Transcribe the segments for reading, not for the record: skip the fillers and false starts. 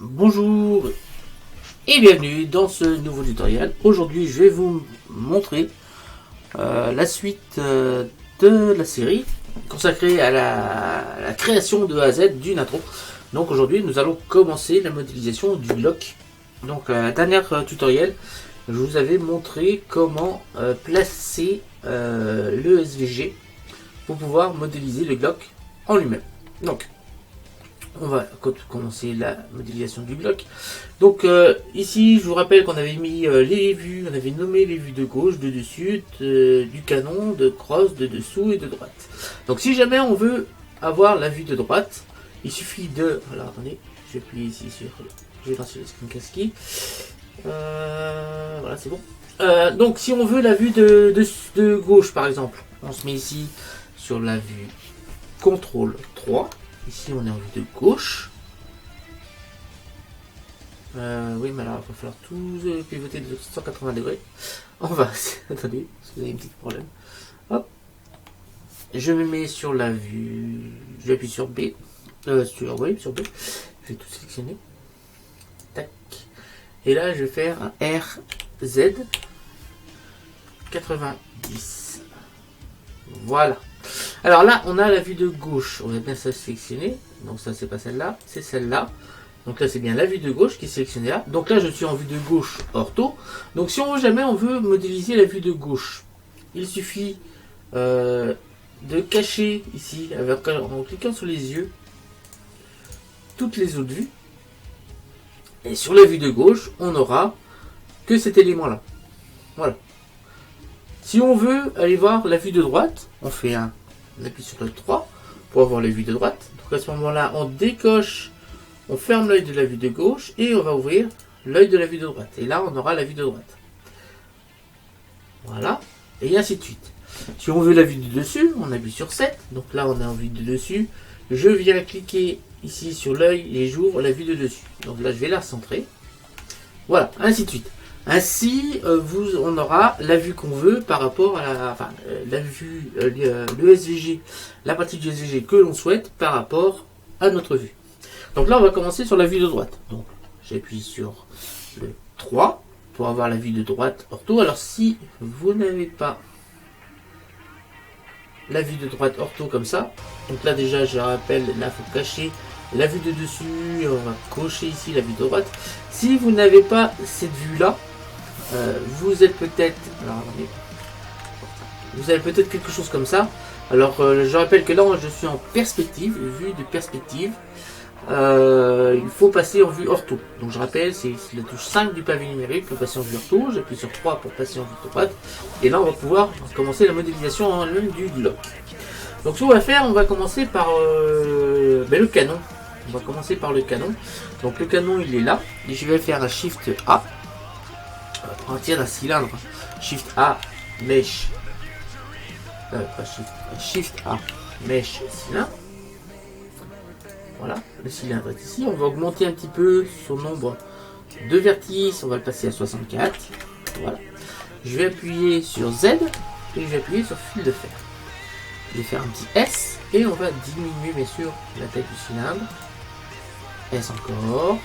Bonjour et bienvenue dans ce nouveau tutoriel. Aujourd'hui je vais vous montrer la suite de la série consacrée à la création de A à Z d'une intro. Donc aujourd'hui nous allons commencer la modélisation du bloc. Donc la dernière tutoriel, je vous avais montré comment placer le SVG pour pouvoir modéliser le bloc en lui-même. Donc on va commencer la modélisation du bloc. Donc ici je vous rappelle qu'on avait mis les vues, on avait nommé les vues de gauche, de dessus, du canon, de cross, de dessous et de droite. Donc si jamais on veut avoir la vue de droite, il suffit de... Alors attendez, je vais appuyer ici sur... Je vais lancer le screencast. Voilà, c'est bon. Donc si on veut la vue de gauche par exemple, on se met ici sur la vue CTRL 3. Ici on est en vue de gauche. Oui mais alors il va falloir tout pivoter de 180 degrés. On va... Attendez, parce que vous avez un petit problème. Hop. Je me mets sur la vue... J'appuie sur B. Sur B. Je vais tout sélectionner. Tac. Et là je vais faire un RZ 90. Voilà. Alors là, on a la vue de gauche. On va bien ça sélectionner. Donc ça, c'est pas celle-là, c'est celle-là. Donc là, c'est bien la vue de gauche qui est sélectionnée là. Donc là, je suis en vue de gauche ortho. Donc si on veut modéliser la vue de gauche, il suffit de cacher ici, en cliquant sur les yeux, toutes les autres vues. Et sur la vue de gauche, on n'aura que cet élément-là. Voilà. Si on veut aller voir la vue de droite, on fait on appuie sur le 3 pour avoir la vue de droite. Donc à ce moment-là, on décoche, on ferme l'œil de la vue de gauche et on va ouvrir l'œil de la vue de droite. Et là, on aura la vue de droite. Voilà. Et ainsi de suite. Si on veut la vue de dessus, on appuie sur 7. Donc là, on est en vue de dessus. Je viens cliquer ici sur l'œil et j'ouvre la vue de dessus. Donc là, je vais la centrer. Voilà, ainsi de suite. Ainsi, on aura la vue qu'on veut par rapport à la vue, le SVG, la partie du SVG que l'on souhaite par rapport à notre vue. Donc là, on va commencer sur la vue de droite. Donc, j'appuie sur le 3 pour avoir la vue de droite ortho. Alors, si vous n'avez pas la vue de droite ortho comme ça, donc là déjà, je rappelle, là, il faut cacher la vue de dessus. On va cocher ici la vue de droite. Si vous n'avez pas cette vue-là, vous êtes peut-être... Vous avez peut-être quelque chose comme ça. Alors, je rappelle que là, je suis en perspective, vue de perspective. Il faut passer en vue ortho. Donc, je rappelle, c'est la touche 5 du pavé numérique pour passer en vue ortho. J'appuie sur 3 pour passer en vue de droite. Et là, on va pouvoir commencer la modélisation en elle-même du bloc. Donc, ce qu'on va faire, on va commencer par le canon. On va commencer par le canon. Donc, le canon, il est là. Et je vais faire un Shift A. On tire d'un cylindre. Shift A, mèche. Pas Shift A, mèche, cylindre. Voilà, le cylindre est ici. On va augmenter un petit peu son nombre de vertices. On va le passer à 64. Voilà. Je vais appuyer sur Z et je vais appuyer sur fil de fer. Je vais faire un petit S et on va diminuer bien sûr la taille du cylindre. S encore.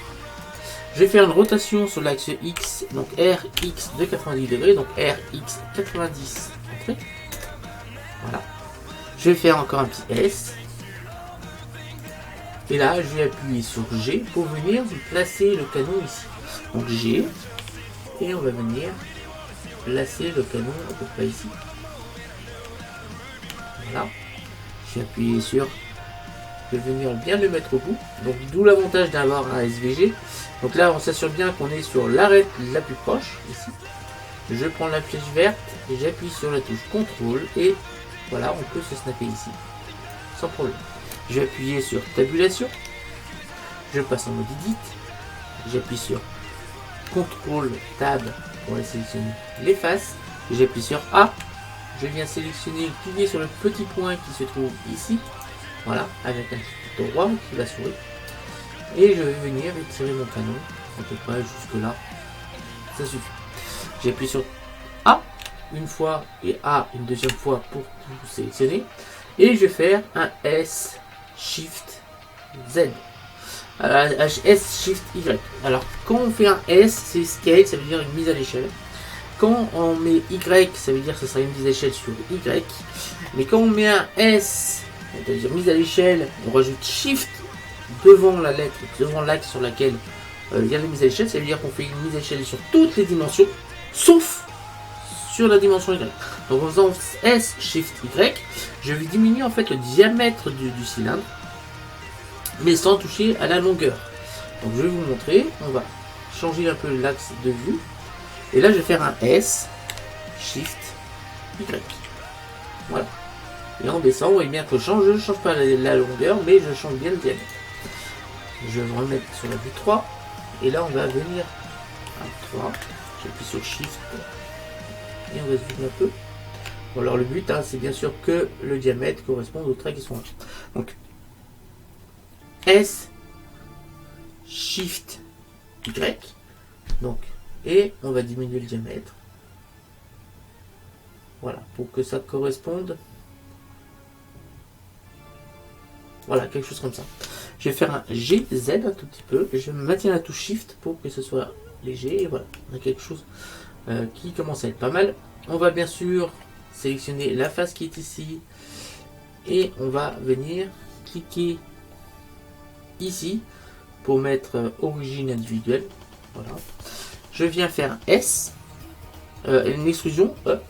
Je vais faire une rotation sur l'axe X, donc RX de 90 degrés, donc RX 90 entrée. Voilà. Je vais faire encore un petit S. Et là, je vais appuyer sur G pour venir placer le canon ici. Donc G. Et on va venir placer le canon à peu près ici. Voilà. Je vais appuyer sur... Je vais venir bien le mettre au bout. Donc d'où l'avantage d'avoir un SVG. Donc là, on s'assure bien qu'on est sur l'arête la plus proche, ici. Je prends la flèche verte et j'appuie sur la touche CTRL et voilà, on peut se snapper ici, sans problème. Je vais appuyer sur tabulation, je passe en mode edit, j'appuie sur CTRL Tab pour aller sélectionner les faces, j'appuie sur A, je viens sélectionner, cliquer sur le petit point qui se trouve ici, voilà, avec un clic droit qui va souris. Et je vais venir étirer mon canon à peu près jusque là. Ça suffit. J'appuie sur A une fois et A une deuxième fois pour tout sélectionner. Et je vais faire un S Shift Z. S Shift Y. Alors quand on fait un S, c'est scale, ça veut dire une mise à l'échelle. Quand on met Y, ça veut dire que ce sera une mise à l'échelle sur Y. Mais quand on met un S, c'est-à-dire mise à l'échelle, on rajoute Shift devant la lettre, devant l'axe sur laquelle il y a la mise à l'échelle, ça veut dire qu'on fait une mise à l'échelle sur toutes les dimensions, sauf sur la dimension Y. Donc en faisant S Shift Y, je vais diminuer en fait le diamètre du cylindre, mais sans toucher à la longueur. Donc je vais vous montrer, on va changer un peu l'axe de vue, et là je vais faire un S Shift Y. Voilà. Et en baissant, vous voyez bien que je ne change pas la longueur, mais je change bien le diamètre. Je vais remettre sur la vue 3, et là on va venir à 3, j'appuie sur Shift, et on va zoomer un peu. Bon, alors le but, c'est bien sûr que le diamètre corresponde aux traits qui sont là. Donc, S, Shift, Y, donc, et on va diminuer le diamètre. Voilà, pour que ça corresponde. Voilà, quelque chose comme ça. Je vais faire un GZ un tout petit peu, et je maintiens la touche Shift pour que ce soit léger, et voilà, on a quelque chose qui commence à être pas mal. On va bien sûr sélectionner la face qui est ici, et on va venir cliquer ici pour mettre origine individuelle. Voilà. Je viens faire S, une extrusion, hop.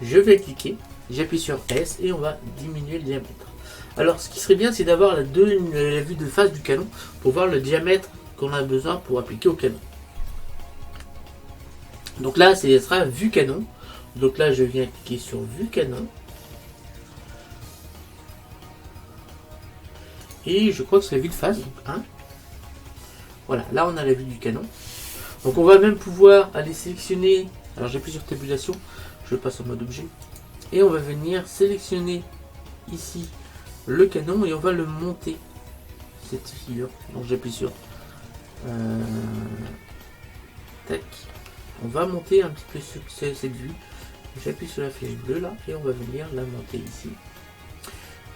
Je vais cliquer, j'appuie sur S et on va diminuer le diamètre. Alors ce qui serait bien, c'est d'avoir la vue de face du canon pour voir le diamètre qu'on a besoin pour appliquer au canon. Donc là, ce sera vue canon. Donc là, je viens cliquer sur vue canon. Et je crois que c'est la vue de face. Donc 1. Voilà, là on a la vue du canon. Donc on va même pouvoir aller sélectionner. Alors j'appuie sur tabulation. Je passe en mode objet. Et on va venir sélectionner ici le canon et on va le monter. Cette figure. Donc j'appuie sur tac. On va monter un petit peu sur cette vue. J'appuie sur la flèche bleue là et on va venir la monter ici.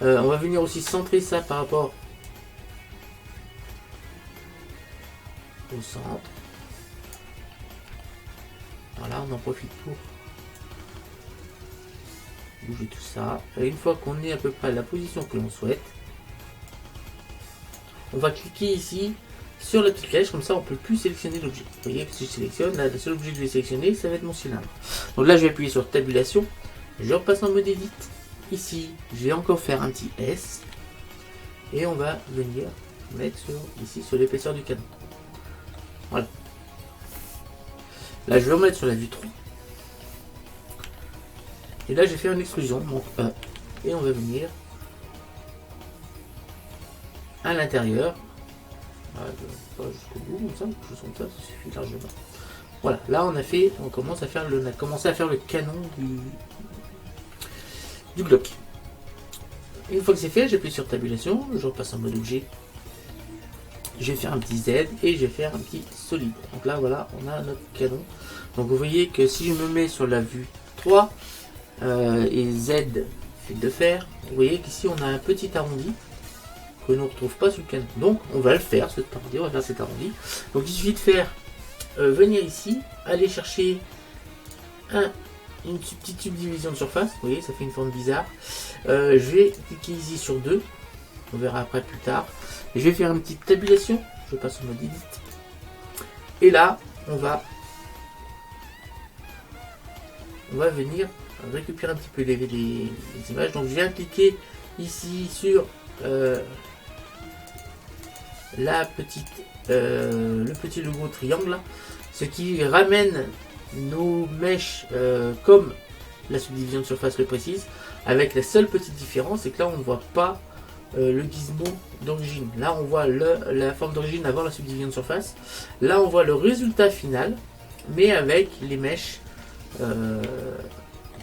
On va venir aussi centrer ça par rapport au centre. Voilà, on en profite pour bouger tout ça. Et une fois qu'on est à peu près à la position que l'on souhaite, on va cliquer ici sur la petite flèche, comme ça on peut plus sélectionner l'objet. Vous voyez que si je sélectionne, là, le seul objet que je vais sélectionner, ça va être mon cylindre. Donc là je vais appuyer sur tabulation, je repasse en mode edit. Ici, je vais encore faire un petit S et on va venir mettre ici sur l'épaisseur du canon. Voilà. Là, je vais remettre sur la vue 3. Et là, j'ai fait une extrusion, donc et on va venir à l'intérieur. Pas jusqu'au bout, comme ça, quelque chose comme ça, ça suffit largement. Voilà, là on commence à faire on a commencé à faire le canon du Glock. Une fois que c'est fait, j'appuie sur tabulation, je repasse en mode objet. Je vais faire un petit Z et je vais faire un petit solide. Donc là, voilà, on a notre canon. Donc vous voyez que si je me mets sur la vue 3 et Z fait de fer, vous voyez qu'ici on a un petit arrondi que l'on ne retrouve pas sur le canon. Donc on va le faire, cet arrondi, on va faire cet arrondi. Donc il suffit de faire venir ici, aller chercher une petite subdivision de surface. Vous voyez, ça fait une forme bizarre. Je vais cliquer ici sur 2. On verra après plus tard. Et je vais faire une petite tabulation. Je passe en mode edit. Et là, on va venir récupérer un petit peu les images. Donc je viens cliquer ici sur le petit logo triangle là, ce qui ramène nos mèches comme la subdivision de surface le précise, avec la seule petite différence, c'est que là on ne voit pas le gizmo d'origine. Là on voit la forme d'origine avant la subdivision de surface. Là on voit le résultat final, mais avec les mèches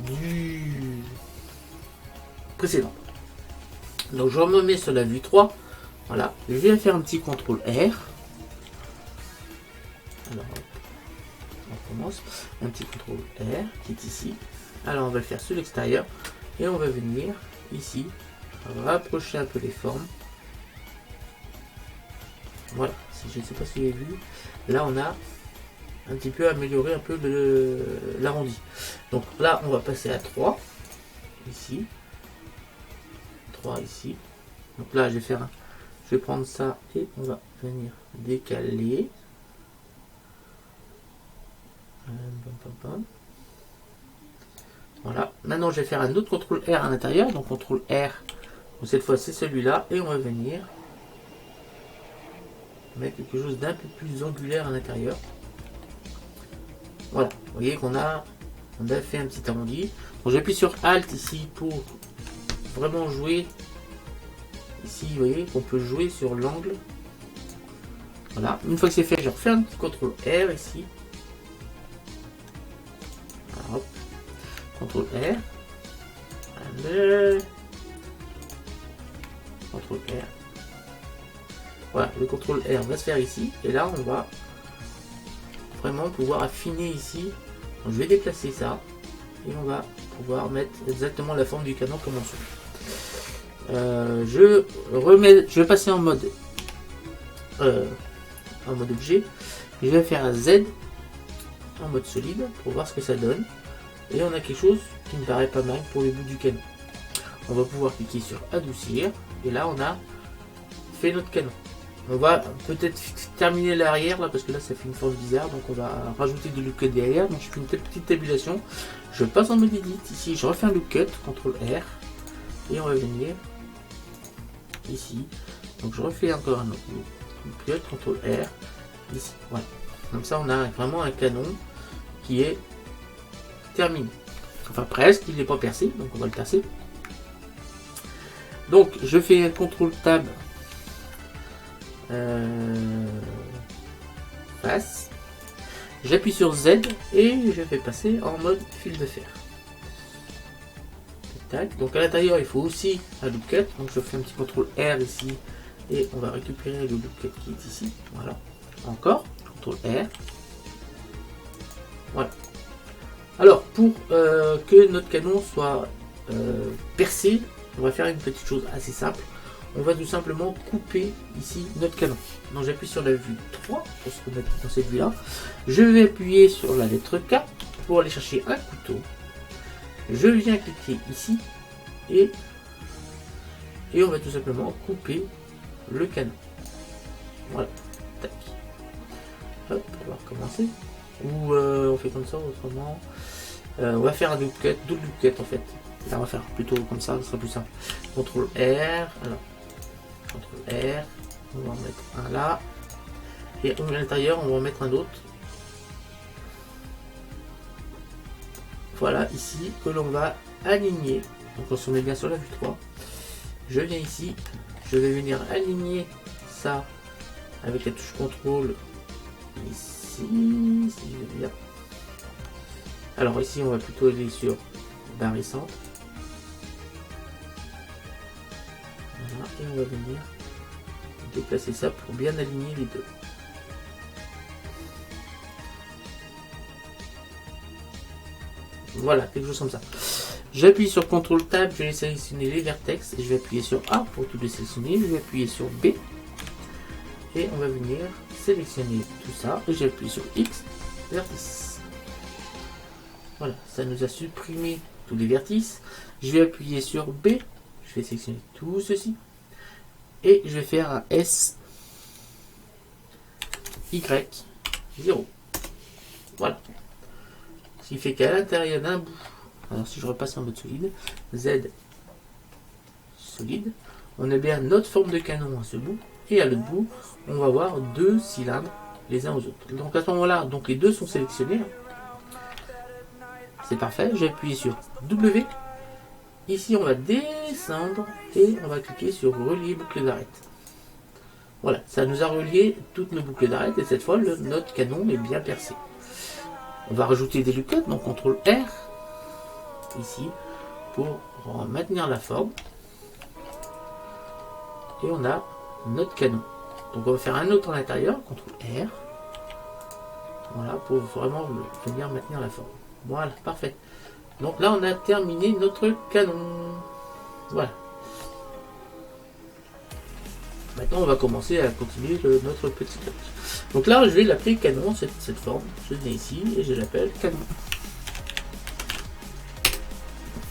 du précédent. Donc je me mets sur la vue 3. Voilà, je viens faire un petit CTRL R. Alors on commence, un petit CTRL R qui est ici. Alors on va le faire sur l'extérieur et on va venir ici rapprocher un peu les formes. Voilà, si je ne sais pas si vous avez vu, là on a un petit peu amélioré un peu l'arrondi. Donc là on va passer à 3 ici, 3 ici. Donc là je vais faire je vais prendre ça et on va venir décaler. Voilà, maintenant je vais faire un autre contrôle R à l'intérieur, donc contrôle R, donc cette fois c'est celui-là, et on va venir mettre quelque chose d'un peu plus angulaire à l'intérieur. Voilà, vous voyez qu'on a fait un petit arrondi. Donc j'appuie sur Alt ici pour vraiment jouer. Ici, vous voyez qu'on peut jouer sur l'angle. Voilà, une fois que c'est fait, je refais un petit contrôle R ici. Voilà, hop. Contrôle R. Allez. Contrôle R. Voilà, le contrôle R va se faire ici. Et là, on va vraiment pouvoir affiner ici. Donc, je vais déplacer ça. Et on va pouvoir mettre exactement la forme du canon comme on souhaite. Je vais passer en mode objet. Je vais faire un Z en mode solide pour voir ce que ça donne. Et on a quelque chose qui me paraît pas mal pour le bout du canon. On va pouvoir cliquer sur adoucir. Et là, on a fait notre canon. On va peut-être terminer l'arrière là parce que là ça fait une forme bizarre, donc on va rajouter du loop cut derrière. Donc je fais une petite tabulation, je passe en mode edit ici, je refais un loop cut, CTRL R, et on va venir ici. Donc je refais encore un autre loop cut, CTRL R, ici. Voilà. Comme ça on a vraiment un canon qui est terminé. Enfin presque, il n'est pas percé, donc on va le percer. Donc je fais un CTRL Tab. Face, j'appuie sur Z et je vais passer en mode fil de fer. Tac. Donc à l'intérieur il faut aussi un loop cut, donc je fais un petit contrôle R ici et on va récupérer le loop cut qui est ici. Voilà, encore contrôle R. Voilà. Alors pour que notre canon soit percé, on va faire une petite chose assez simple. On va tout simplement couper ici notre canon. Donc j'appuie sur la vue 3 pour se remettre dans cette vue là. Je vais appuyer sur la lettre K pour aller chercher un couteau. Je viens cliquer ici et on va tout simplement couper le canon. Voilà. Tac. Hop, on va recommencer. Ou on fait comme ça autrement. On va faire un double cut en fait. Là, on va faire plutôt comme ça, ce sera plus simple. CTRL R. Alors. CTRL R, on va en mettre un là, et à l'intérieur on va en mettre un autre. Voilà, ici, que l'on va aligner. Donc on se met bien sur la vue 3. Je viens ici, je vais venir aligner ça avec la touche contrôle ici, si je veux dire. Alors ici on va plutôt aller sur barre et centre. Voilà, et on va venir déplacer ça pour bien aligner les deux. Voilà, quelque chose comme ça. J'appuie sur CTRL Tab, je vais sélectionner les vertex et je vais appuyer sur A pour tout les sélectionner. Je vais appuyer sur B et on va venir sélectionner tout ça et j'appuie sur X, vertice. Voilà, ça nous a supprimé tous les vertices. Je vais appuyer sur B, je vais sélectionner tout ceci et je vais faire un S, Y, 0. Voilà. Ce qui fait qu'à l'intérieur d'un bout, alors si je repasse en mode solide, Z solide, on a bien notre forme de canon à ce bout, et à l'autre bout, on va avoir deux cylindres les uns aux autres. Donc à ce moment-là, donc les deux sont sélectionnés. C'est parfait, j'ai appuyé sur W. Ici, on va descendre et on va cliquer sur relier boucle d'arête. Voilà, ça nous a relié toutes nos boucles d'arête et cette fois, notre canon est bien percé. On va rajouter des loop cuts, donc CTRL R ici pour maintenir la forme. Et on a notre canon. Donc on va faire un autre à l'intérieur, CTRL R. Voilà, pour vraiment venir maintenir la forme. Voilà, parfait. Donc là on a terminé notre canon. Voilà. Maintenant, on va commencer à continuer notre petit bloc. Donc là, je vais l'appeler canon, cette forme. Je viens ici et je l'appelle canon.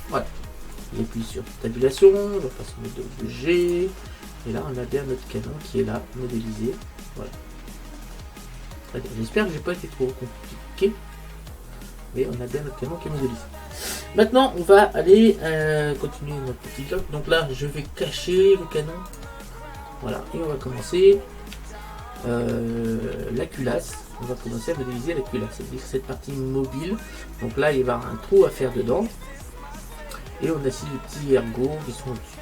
Voilà. J'appuie sur tabulation, je passe en mode objet. Et là, on a bien notre canon qui est là, modélisé. Voilà. J'espère que j'ai pas été trop compliqué. Mais on a bien notre canon qui est modélisé. Maintenant, on va aller continuer notre petit bloc. Donc là, je vais cacher le canon. Voilà, et on va commencer la culasse. On va commencer à modéliser la culasse, c'est-à-dire cette partie mobile. Donc là, il va y avoir un trou à faire dedans. Et on a ici les petits ergots qui sont au-dessus.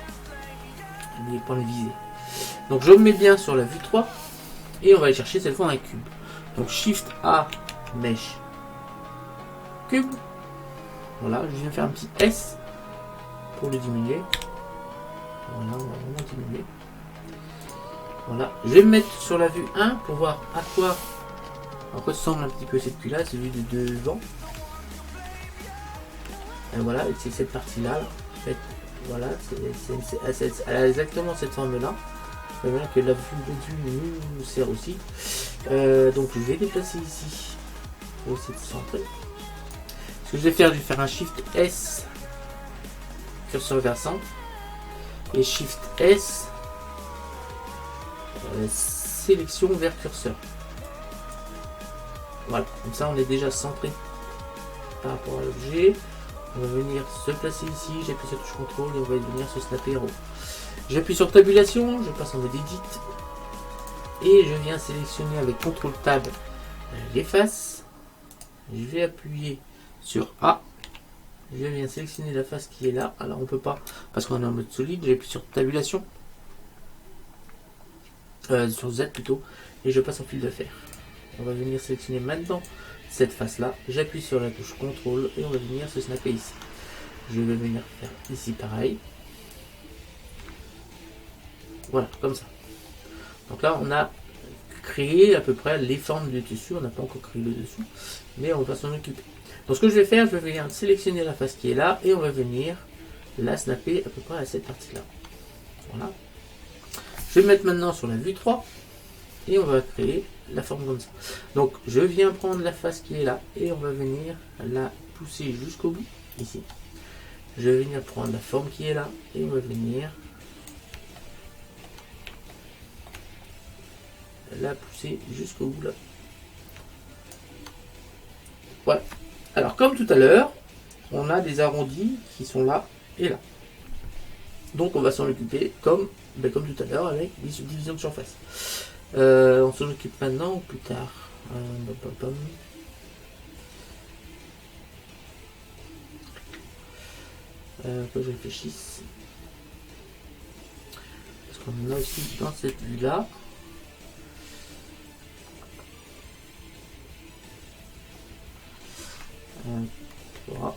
Pour les viser. Donc je me mets bien sur la vue 3. Et on va aller chercher cette fois un cube. Donc Shift A, Mesh, Cube. Voilà, je viens faire un petit S pour le diminuer. Voilà, on va vraiment diminuer. Voilà, je vais me mettre sur la vue 1 pour voir à quoi ressemble un petit peu cette culasse vue de devant. Et voilà, c'est cette partie-là. En fait, voilà, elle a exactement cette forme-là. Vous voyez que la vue de dessus nous sert aussi. Donc je vais déplacer ici pour essayer de centrer. Ce que je vais faire un Shift S, curseur vers centre, et Shift S, sélection vers curseur. Voilà, comme ça on est déjà centré par rapport à l'objet. On va venir se placer ici, j'appuie sur touche contrôle et on va venir se snapper en haut. J'appuie sur tabulation, je passe en mode edit et je viens sélectionner avec CTRL Tab les faces. Je vais appuyer sur A. Je viens sélectionner la face qui est là. Alors on peut pas parce qu'on est en mode solide. J'appuie sur tabulation, sur Z plutôt, et je passe en fil de fer. On va venir sélectionner maintenant cette face là. J'appuie sur la touche CTRL et on va venir se snapper ici. Je vais venir faire ici pareil. Voilà, comme ça. Donc là, on a créé à peu près les formes du tissu. On n'a pas encore créé le dessous, mais on va s'en occuper. Donc ce que je vais faire, je vais venir sélectionner la face qui est là et on va venir la snapper à peu près à cette partie-là. Voilà. Je vais me mettre maintenant sur la vue 3 et on va créer la forme comme ça. Donc je viens prendre la face qui est là et on va venir la pousser jusqu'au bout, ici. Je vais venir prendre la forme qui est là et on va venir la pousser jusqu'au bout là. Voilà. Alors comme tout à l'heure, on a des arrondis qui sont là et là. Donc on va s'en occuper comme tout à l'heure avec les subdivisions de surface. On s'en occupe maintenant ou plus tard. Que je réfléchisse. Parce qu'on a aussi dans cette vue là. Voilà.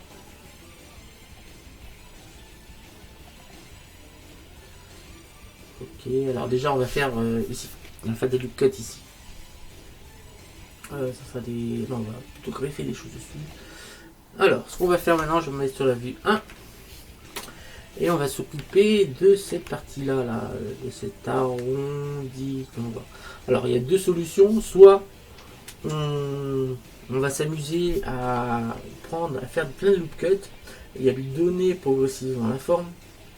Ok, alors déjà on va faire ici, on va faire des loop cuts ici. Ça sera des... Non, on va plutôt greffer des choses dessus. Alors, ce qu'on va faire maintenant, je vais me mettre sur la vue 1. Et on va s'occuper de cette partie-là, là, de cet arrondi qu'on voit. Alors, il y a deux solutions. Soit on va s'amuser à faire plein de loop cuts et à lui donner progressivement la forme.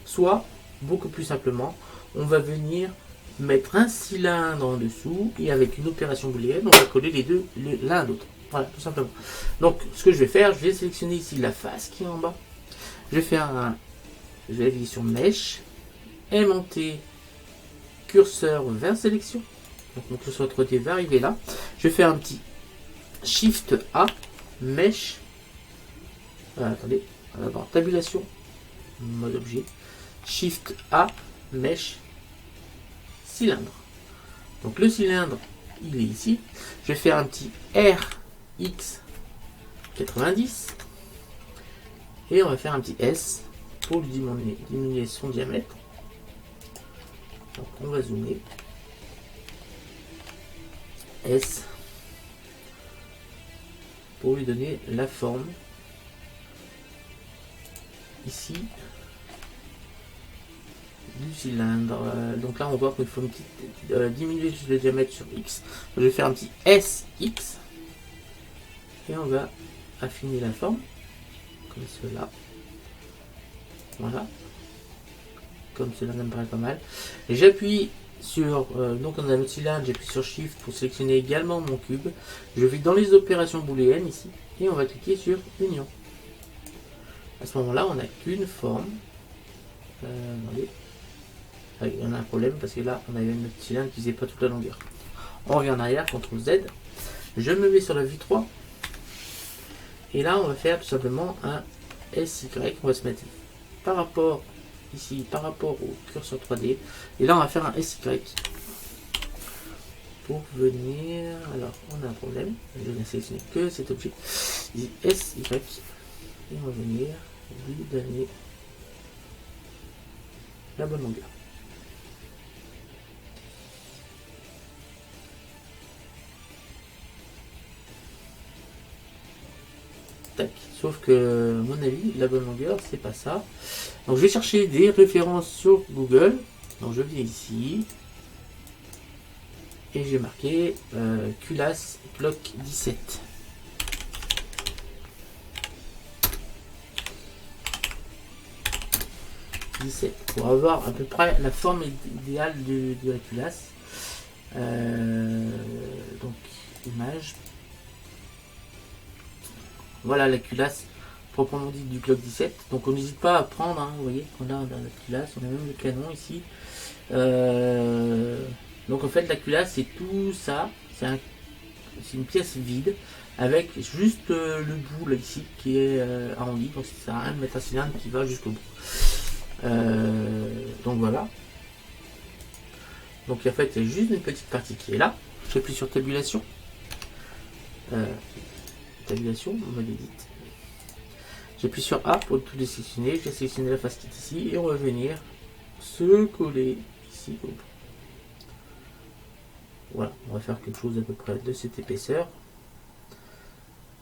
Soit, beaucoup plus simplement, on va venir mettre un cylindre en dessous et avec une opération booléenne, on va coller les deux l'un à l'autre. Voilà, tout simplement. Donc, ce que je vais faire, je vais sélectionner ici la face qui est en bas. Je vais aller sur Mesh, aimanter curseur vers sélection. Donc, mon curseur 3D va arriver là. Je vais faire un petit Shift A, Mesh. Attendez, d'abord tabulation, mode objet. Shift A, Mesh, cylindre. Donc le cylindre, il est ici. Je vais faire un petit RX90 et on va faire un petit S pour lui diminuer son diamètre. Donc on va zoomer. S pour lui donner la forme ici du cylindre. Donc là on voit qu'il faut une petite, diminuer le diamètre sur X. Je vais faire un petit SX et on va affiner la forme comme cela. Voilà, comme cela, ça me paraît pas mal. Et j'appuie sur, donc on a notre cylindre, j'appuie sur Shift pour sélectionner également mon cube. Je vais dans les opérations booléennes ici et on va cliquer sur Union. À ce moment-là, on n'a qu'une forme. Attendez. Ah, il y en a un problème parce que là, on avait notre cylindre qui faisait pas toute la longueur. On revient en arrière, CTRL Z. Je me mets sur la vue 3. Et là, on va faire tout simplement un SY. On va se mettre par rapport ici, par rapport au curseur 3D. Et là, on va faire un SY. Pour venir... Alors, on a un problème. Je vais sélectionner que cet objet. SY. Et on va venir lui donner la bonne longueur. Tac. Sauf que, à mon avis, la bonne longueur, c'est pas ça. Donc, je vais chercher des références sur Google. Donc, je viens ici. Et j'ai marqué culasse bloc 17. Pour avoir à peu près la forme idéale de la culasse. Donc, image. Voilà la culasse proprement dit du Glock 17. Donc on n'hésite pas à prendre, hein, vous voyez qu'on a dans la culasse, on a même le canon ici. Donc en fait la culasse c'est tout ça, c'est une pièce vide avec juste le bout là ici qui est arrondi, donc ça sert à rien de mettre un cylindre qui va jusqu'au bout. Donc voilà. Donc en fait il y a juste une petite partie qui est là. J'appuie sur tabulation. Tabulation, on m'a dit. J'appuie sur A pour tout désélectionner. Je vais sélectionner la face qui est ici et on va venir se coller ici au bout. Voilà, on va faire quelque chose à peu près de cette épaisseur.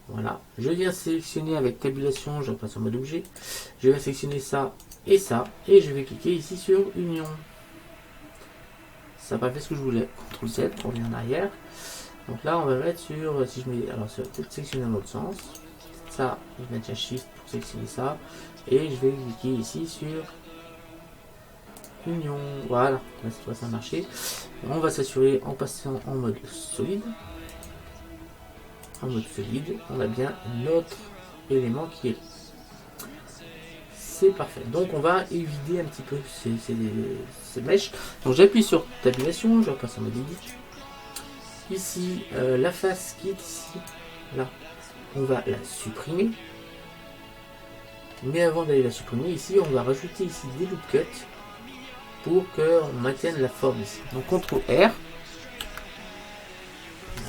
Voilà, je viens sélectionner avec tabulation, je repasse en mode objet. Je vais sélectionner ça et je vais cliquer ici sur Union. Ça n'a pas fait ce que je voulais. CTRL Z, on revient en arrière. Donc là, on va mettre sur, si je mets, alors ça va peut-être sélectionner dans l'autre sens. Ça, je vais mettre un Shift pour sélectionner ça. Et je vais cliquer ici sur Union. Voilà, là cette fois ça a marché. On va s'assurer en passant en mode solide. En mode solide, on a bien notre élément qui est là. C'est parfait. Donc on va évider un petit peu ces mèches. Donc j'appuie sur tabulation, je repasse en mode edit. Ici, la face qui est ici, là, on va la supprimer. Mais avant d'aller la supprimer, ici, on va rajouter ici des loop cuts pour qu'on maintienne la forme ici. Donc CTRL R.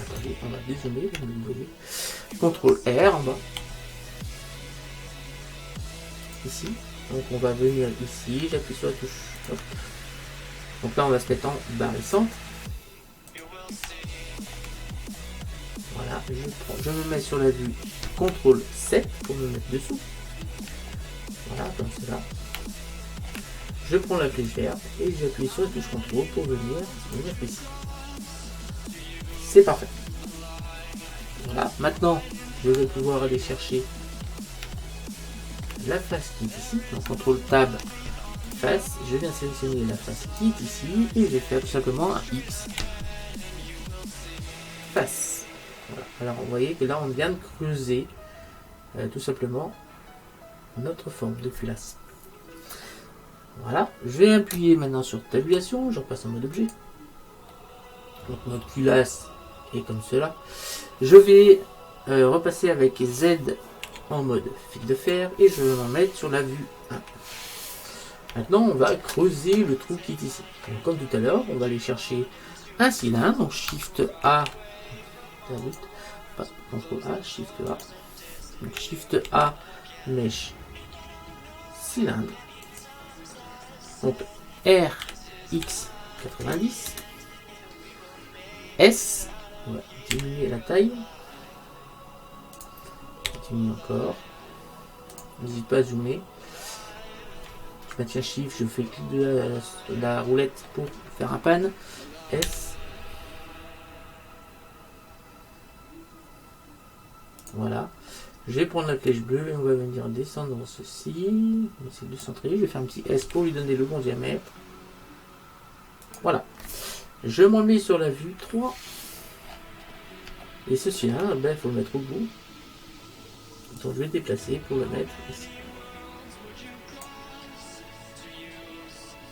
Attendez, on va dézoomer, vous voyez. CTRL R en bas. Ici. Donc on va venir ici, j'appuie sur la touche. Hop. Donc là, on va se mettre en barre centre. Voilà, je me mets sur la vue CTRL 7 pour me mettre dessous. Voilà, comme cela. Je prends la flèche verte et j'appuie sur la touche CTRL pour venir ici. C'est parfait. Voilà, maintenant je vais pouvoir aller chercher la face qui est ici. Donc CTRL Tab face, je viens sélectionner la face qui est ici et je vais faire tout simplement un X. Face. Voilà. Alors vous voyez que là on vient de creuser tout simplement notre forme de culasse. Voilà, je vais appuyer maintenant sur tabulation, je repasse en mode objet. Donc notre culasse est comme cela. Je vais repasser avec Z en mode fil de fer et je vais m'en mettre sur la vue 1. Maintenant on va creuser le trou qui est ici. Donc, comme tout à l'heure, on va aller chercher un cylindre, donc Shift A. CTRL A, Shift A. Donc Shift A, mèche, cylindre. Donc RX90. S, on va diminuer la taille. Diminuer encore. N'hésite pas à zoomer. maintiens Shift, je fais le clic de la roulette pour faire un pan. S. Voilà. Je vais prendre la flèche bleue et on va venir descendre dans ceci. On va essayer de centrer. Je vais faire un petit S pour lui donner le bon diamètre. Voilà. Je m'en mets sur la vue 3. Et ceci là, ben, il faut le mettre au bout. Donc je vais le déplacer pour le mettre ici.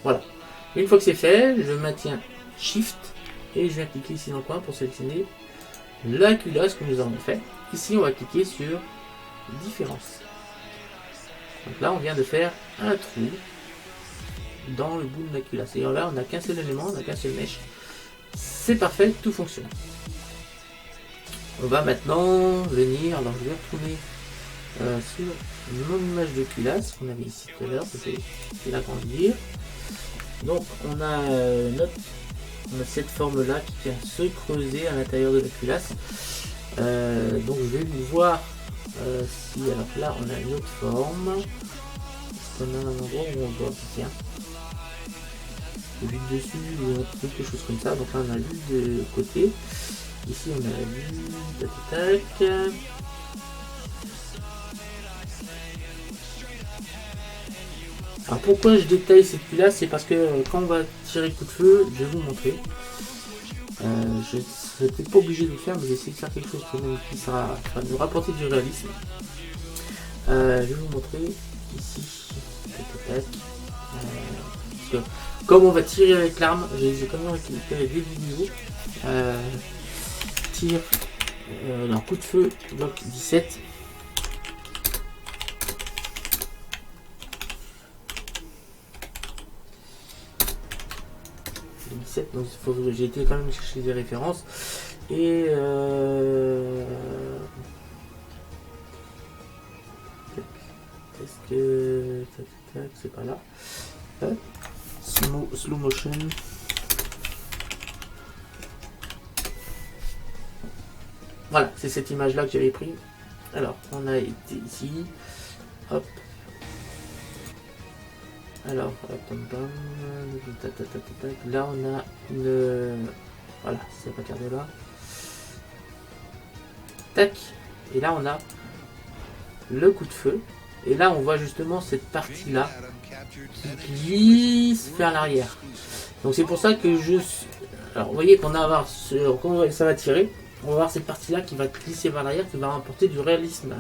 Voilà. Une fois que c'est fait, je maintiens Shift et je viens cliquer ici dans le coin pour sélectionner la culasse que nous avons fait. Ici, on va cliquer sur Différence. Donc là, on vient de faire un trou dans le bout de la culasse. Et là, on n'a qu'un seul élément, on n'a qu'un seul mèche. C'est parfait, tout fonctionne. On va maintenant venir, alors je vais retourner sur mon image de culasse qu'on avait ici tout à l'heure, je vais l'agrandir. Donc on a cette forme là qui vient se creuser à l'intérieur de la culasse. Donc je vais voir si, alors là on a une autre forme. Est-ce qu'on a un endroit où on doit tiens, vue de dessus ou quelque chose comme ça. Donc là on a vue de côté. Ici on a la vue tac. Alors pourquoi je détaille cette culasse, c'est parce que quand on va tirer le coup de feu, je vais vous montrer. Je ne suis pas obligé de le faire, mais j'essaie de faire quelque chose qui va nous rapporter du réalisme. Je vais vous montrer ici. Parce que comme on va tirer avec l'arme, j'ai quand même récupéré des vidéos. Tire leur coup de feu, bloc 17. Donc j'ai été quand même chercher des références et est-ce que c'est pas là, slow motion, voilà, c'est cette image là que j'avais pris. Alors on a été ici, hop. Alors, là on a une... Voilà, c'est pas regardé là. Tac. Et là on a le coup de feu. Et là on voit justement cette partie là qui glisse vers l'arrière. Donc c'est pour ça que je... Alors vous voyez qu'on a quand ça va tirer, on va voir cette partie là qui va glisser vers l'arrière, qui va apporter du réalisme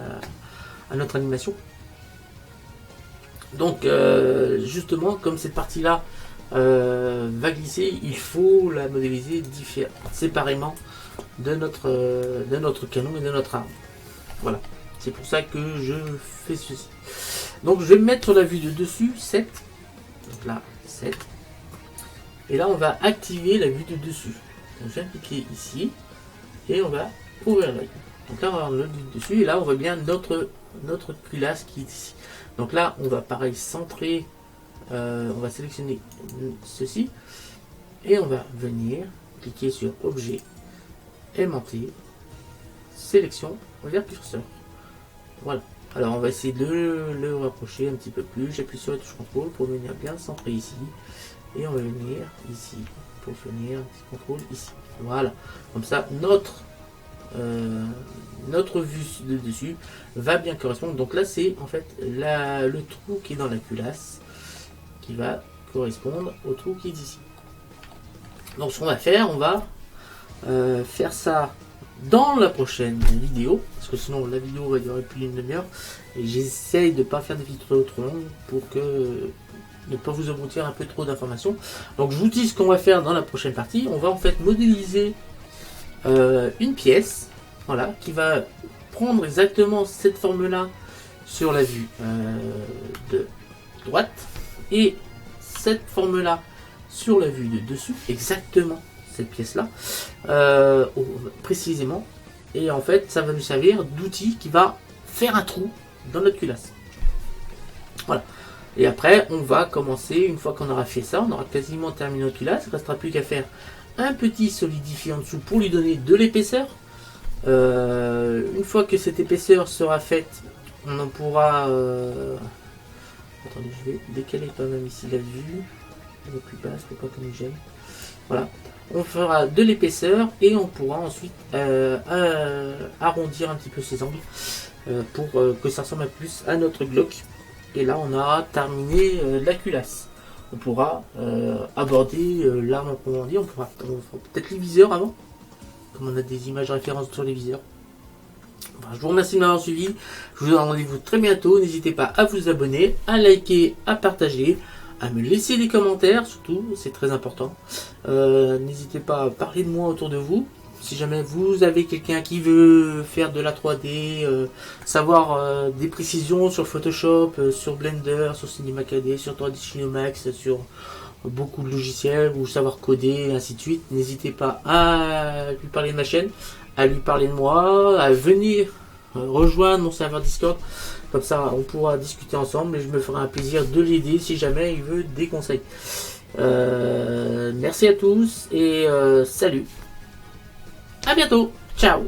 à notre animation. Donc justement, comme cette partie là va glisser, il faut la modéliser séparément de notre canon et de notre arme. Voilà, c'est pour ça que je fais ceci. Donc je vais me mettre sur la vue de dessus 7. Donc là 7. Et là on va activer la vue de dessus. Donc je viens cliquer ici et on va ouvrir l'œil. Donc là on va avoir notre vue de dessus et là on voit bien notre culasse qui est ici. Donc là, on va pareil centrer, on va sélectionner ceci et on va venir cliquer sur objet, aimanté, sélection vers curseur. Voilà. Alors on va essayer de le rapprocher un petit peu plus. J'appuie sur la touche contrôle pour venir bien centrer ici et on va venir ici pour venir un petit contrôle ici. Voilà. Comme ça, notre vue de dessus va bien correspondre. Donc là c'est en fait le trou qui est dans la culasse qui va correspondre au trou qui est ici. Donc ce qu'on va faire, on va faire ça dans la prochaine vidéo, parce que sinon la vidéo va durer plus d'une demi-heure et j'essaye de ne pas faire des vidéos trop longues pour que ne pas vous abrutir un peu trop d'informations. Donc je vous dis ce qu'on va faire dans la prochaine partie. On va en fait modéliser une pièce, voilà, qui va prendre exactement cette forme là sur la vue de droite et cette forme là sur la vue de dessus, exactement cette pièce là précisément, et en fait ça va nous servir d'outil qui va faire un trou dans notre culasse. Voilà. Et après on va commencer, une fois qu'on aura fait ça, on aura quasiment terminé notre culasse, il ne restera plus qu'à faire un petit solidifié en dessous pour lui donner de l'épaisseur. Une fois que cette épaisseur sera faite, on Attendez, je vais décaler quand même ici la vue. Elle est plus basse, faut pas qu'on gêne. Voilà. On fera de l'épaisseur et on pourra ensuite arrondir un petit peu ses angles pour que ça ressemble un peu plus à notre Glock. Et là, on a terminé la culasse. On pourra aborder l'arme à proprement dit. On fera peut-être les viseurs avant, comme on a des images références sur les viseurs. Enfin, je vous remercie de m'avoir suivi. Je vous donne rendez-vous très bientôt. N'hésitez pas à vous abonner, à liker, à partager, à me laisser des commentaires, surtout, c'est très important. N'hésitez pas à parler de moi autour de vous. Si jamais vous avez quelqu'un qui veut faire de la 3D, savoir des précisions sur Photoshop, sur Blender, sur Cinema 4D, sur 3D Max, sur beaucoup de logiciels, ou savoir coder, et ainsi de suite, n'hésitez pas à lui parler de ma chaîne, à lui parler de moi, à venir rejoindre mon serveur Discord. Comme ça, on pourra discuter ensemble et je me ferai un plaisir de l'aider si jamais il veut des conseils. Merci à tous et salut. À bientôt. Ciao.